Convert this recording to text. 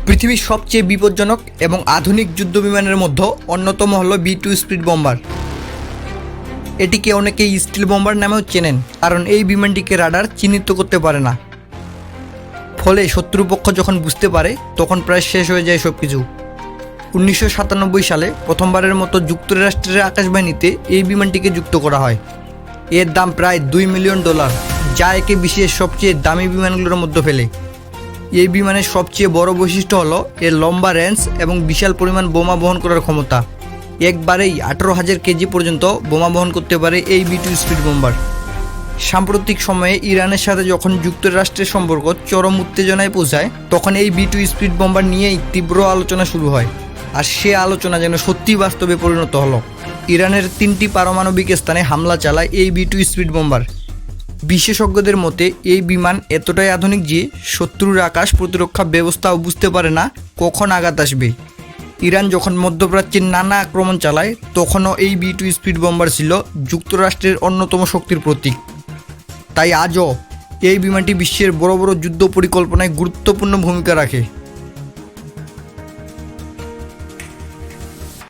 পৃথিবীর সবচেয়ে বিপজ্জনক এবং আধুনিক যুদ্ধ বিমানের মধ্যে অন্যতম হলো B2 স্পিড বম্বার। এটিকে অনেকেই স্টিল বম্বার নামেও চেনেন, কারণ এই বিমানটিকে রাডার চিহ্নিত করতে পারে না। ফলে শত্রুপক্ষ যখন বুঝতে পারে তখন প্রায় শেষ হয়ে যায় সব কিছু। 1997 সালে প্রথমবারের মতো যুক্তরাষ্ট্রের আকাশবাহিনীতে এই বিমানটিকে যুক্ত করা হয়। এর দাম প্রায় $2 মিলিয়ন, যা একে বিশ্বের সবচেয়ে দামি বিমানগুলোর মধ্যে ফেলে। এই বিমানের সবচেয়ে বড় বৈশিষ্ট্য হলো এর লম্বা রেঞ্জ এবং বিশাল পরিমাণ বোমা বহন করার ক্ষমতা। একবারেই 18,000 কেজি পর্যন্ত বোমা বহন করতে পারে এই B2 স্পিড বম্বার। সাম্প্রতিক সময়ে ইরানের সাথে যখন যুক্তরাষ্ট্রের সম্পর্ক চরম উত্তেজনায় পৌঁছায়, তখন এই B2 স্পিড বম্বার নিয়েই তীব্র আলোচনা শুরু হয়। আর সে আলোচনা যেন সত্যি বাস্তবে পরিণত হলো। ইরানের 3টি পারমাণবিক স্থানে হামলা চালায় এই B2 স্পিড বম্বার। বিশেষজ্ঞদের মতে এই বিমান এতটাই আধুনিক যে শত্রুর আকাশ প্রতিরক্ষা ব্যবস্থাও বুঝতে পারে না কখন আঘাত আসবে। ইরান যখন মধ্যপ্রাচ্যের নানা আক্রমণ চালায়, তখনও এই B2 স্পিড বম্বার ছিল যুক্তরাষ্ট্রের অন্যতম শক্তির প্রতীক। তাই আজও এই বিমানটি বিশ্বের বড় বড় যুদ্ধ পরিকল্পনায় গুরুত্বপূর্ণ ভূমিকা রাখে।